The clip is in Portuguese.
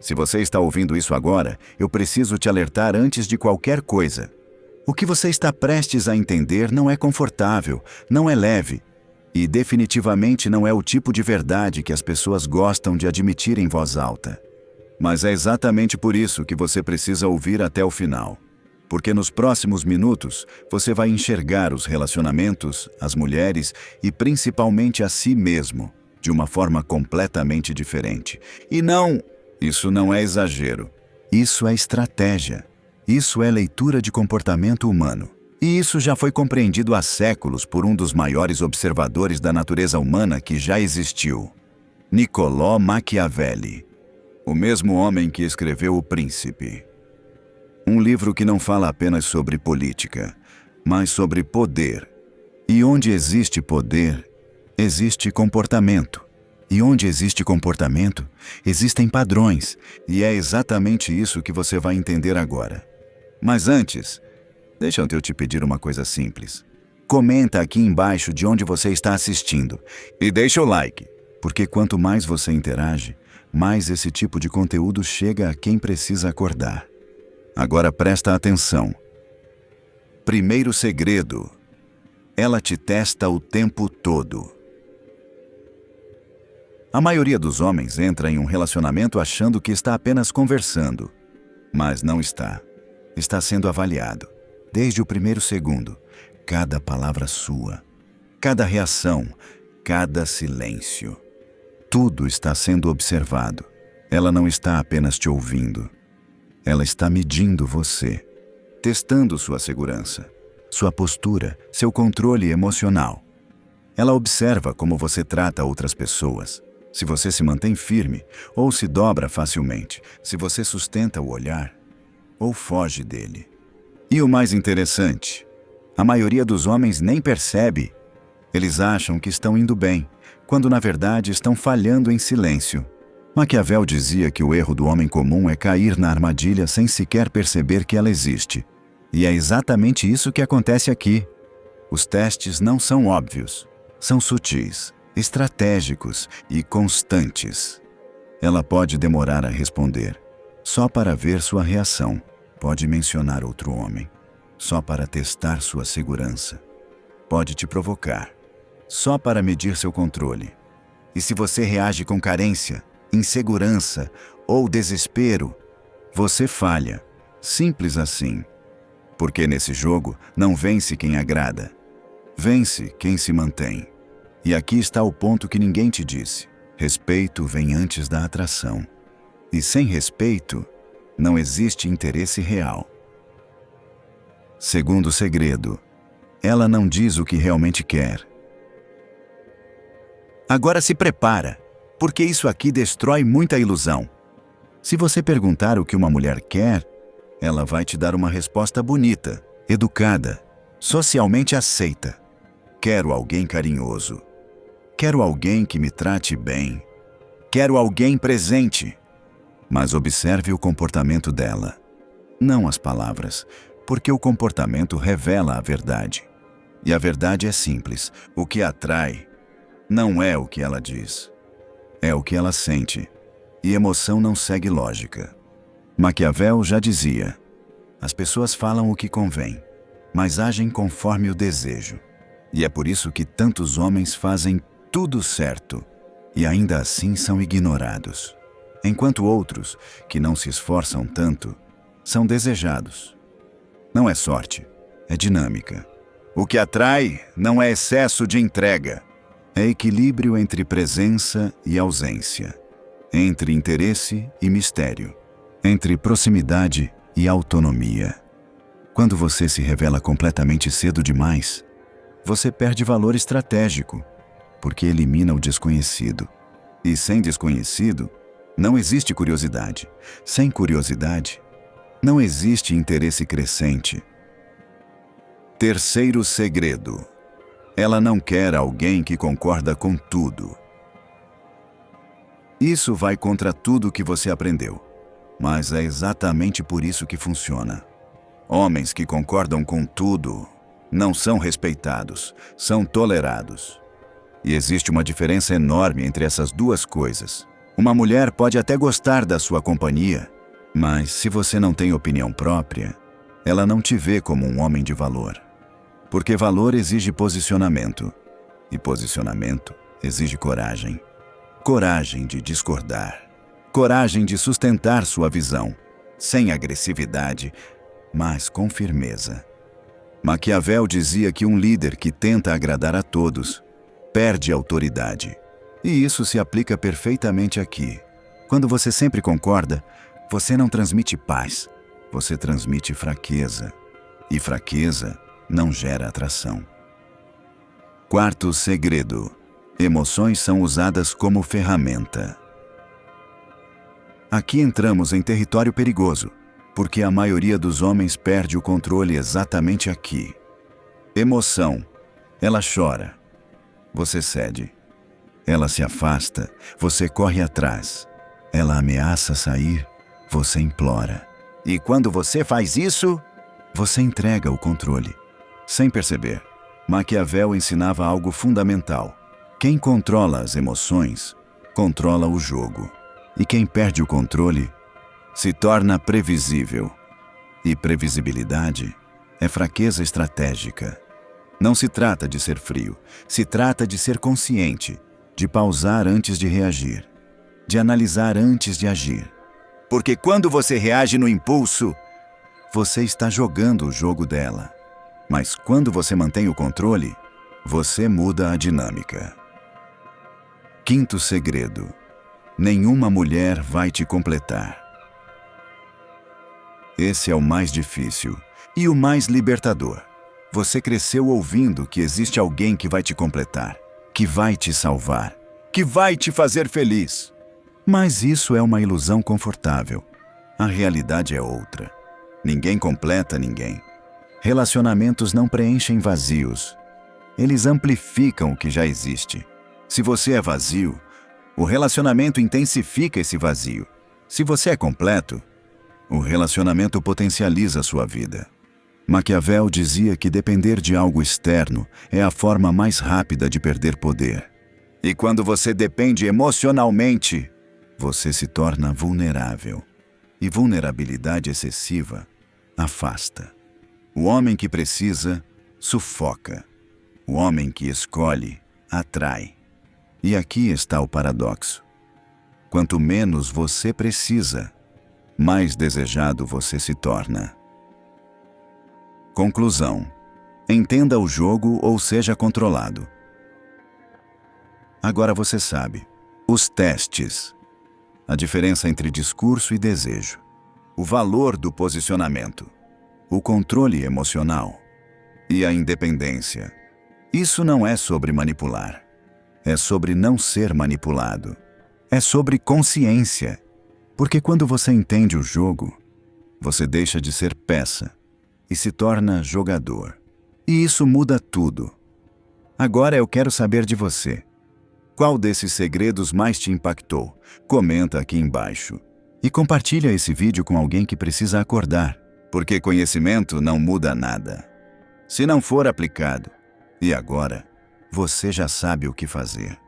Se você está ouvindo isso agora, eu preciso te alertar antes de qualquer coisa. O que você está prestes a entender não é confortável, não é leve, e definitivamente não é o tipo de verdade que as pessoas gostam de admitir em voz alta. Mas é exatamente por isso que você precisa ouvir até o final. Porque nos próximos minutos, você vai enxergar os relacionamentos, as mulheres e principalmente a si mesmo, de uma forma completamente diferente. E não, isso não é exagero. Isso é estratégia. Isso é leitura de comportamento humano. E isso já foi compreendido há séculos por um dos maiores observadores da natureza humana que já existiu, Niccolò Machiavelli, o mesmo homem que escreveu O Príncipe. Um livro que não fala apenas sobre política, mas sobre poder. E onde existe poder, existe comportamento. E onde existe comportamento, existem padrões. E é exatamente isso que você vai entender agora. Mas antes, deixa eu te pedir uma coisa simples. Comenta aqui embaixo de onde você está assistindo. E deixa o like, porque quanto mais você interage, mais esse tipo de conteúdo chega a quem precisa acordar. Agora presta atenção. Primeiro segredo. Ela te testa o tempo todo. A maioria dos homens entra em um relacionamento achando que está apenas conversando. Mas não está. Está sendo avaliado. Desde o primeiro segundo. Cada palavra sua. Cada reação. Cada silêncio. Tudo está sendo observado. Ela não está apenas te ouvindo. Ela está medindo você, testando sua segurança, sua postura, seu controle emocional. Ela observa como você trata outras pessoas, se você se mantém firme ou se dobra facilmente, se você sustenta o olhar ou foge dele. E o mais interessante, a maioria dos homens nem percebe. Eles acham que estão indo bem, quando na verdade estão falhando em silêncio. Maquiavel dizia que o erro do homem comum é cair na armadilha sem sequer perceber que ela existe. E é exatamente isso que acontece aqui. Os testes não são óbvios. São sutis, estratégicos e constantes. Ela pode demorar a responder, só para ver sua reação. Pode mencionar outro homem, só para testar sua segurança. Pode te provocar, só para medir seu controle. E se você reage com carência, insegurança ou desespero, você falha. Simples assim. Porque nesse jogo não vence quem agrada. Vence quem se mantém. E aqui está o ponto que ninguém te disse. Respeito vem antes da atração. E sem respeito, não existe interesse real. Segundo segredo, ela não diz o que realmente quer. Agora se prepara, porque isso aqui destrói muita ilusão. Se você perguntar o que uma mulher quer, ela vai te dar uma resposta bonita, educada, socialmente aceita. Quero alguém carinhoso. Quero alguém que me trate bem. Quero alguém presente. Mas observe o comportamento dela, não as palavras, porque o comportamento revela a verdade. E a verdade é simples: o que atrai não é o que ela diz, é o que ela sente. E emoção não segue lógica. Maquiavel já dizia: as pessoas falam o que convém, mas agem conforme o desejo. E é por isso que tantos homens fazem tudo certo e ainda assim são ignorados. Enquanto outros, que não se esforçam tanto, são desejados. Não é sorte, é dinâmica. O que atrai não é excesso de entrega. É equilíbrio entre presença e ausência. Entre interesse e mistério. Entre proximidade e autonomia. Quando você se revela completamente cedo demais, você perde valor estratégico, porque elimina o desconhecido. E sem desconhecido, não existe curiosidade. Sem curiosidade, não existe interesse crescente. Terceiro segredo. Ela não quer alguém que concorda com tudo. Isso vai contra tudo que você aprendeu, mas é exatamente por isso que funciona. Homens que concordam com tudo não são respeitados, são tolerados. E existe uma diferença enorme entre essas duas coisas. Uma mulher pode até gostar da sua companhia, mas se você não tem opinião própria, ela não te vê como um homem de valor. Porque valor exige posicionamento, e posicionamento exige coragem. Coragem de discordar. Coragem de sustentar sua visão, sem agressividade, mas com firmeza. Maquiavel dizia que um líder que tenta agradar a todos perde autoridade. E isso se aplica perfeitamente aqui. Quando você sempre concorda, você não transmite paz, você transmite fraqueza. E fraqueza não gera atração. Quarto segredo: emoções são usadas como ferramenta. Aqui entramos em território perigoso, porque a maioria dos homens perde o controle exatamente aqui. Emoção. Ela chora. Você cede. Ela se afasta. Você corre atrás. Ela ameaça sair. Você implora. E quando você faz isso, você entrega o controle. Sem perceber, Maquiavel ensinava algo fundamental. Quem controla as emoções, controla o jogo. E quem perde o controle, se torna previsível. E previsibilidade é fraqueza estratégica. Não se trata de ser frio, se trata de ser consciente, de pausar antes de reagir, de analisar antes de agir. Porque quando você reage no impulso, você está jogando o jogo dela. Mas quando você mantém o controle, você muda a dinâmica. Quinto segredo: nenhuma mulher vai te completar. Esse é o mais difícil e o mais libertador. Você cresceu ouvindo que existe alguém que vai te completar, que vai te salvar, que vai te fazer feliz. Mas isso é uma ilusão confortável. A realidade é outra. Ninguém completa ninguém. Relacionamentos não preenchem vazios. Eles amplificam o que já existe. Se você é vazio, o relacionamento intensifica esse vazio. Se você é completo, o relacionamento potencializa a sua vida. Maquiavel dizia que depender de algo externo é a forma mais rápida de perder poder. E quando você depende emocionalmente, você se torna vulnerável. E vulnerabilidade excessiva afasta. O homem que precisa, sufoca. O homem que escolhe, atrai. E aqui está o paradoxo. Quanto menos você precisa, mais desejado você se torna. Conclusão: entenda o jogo ou seja controlado. Agora você sabe. Os testes. A diferença entre discurso e desejo. O valor do posicionamento. O controle emocional. E a independência. Isso não é sobre manipular. É sobre não ser manipulado. É sobre consciência. Porque quando você entende o jogo, você deixa de ser peça e se torna jogador. E isso muda tudo. Agora eu quero saber de você. Qual desses segredos mais te impactou? Comenta aqui embaixo. E compartilha esse vídeo com alguém que precisa acordar. Porque conhecimento não muda nada se não for aplicado. E agora, você já sabe o que fazer.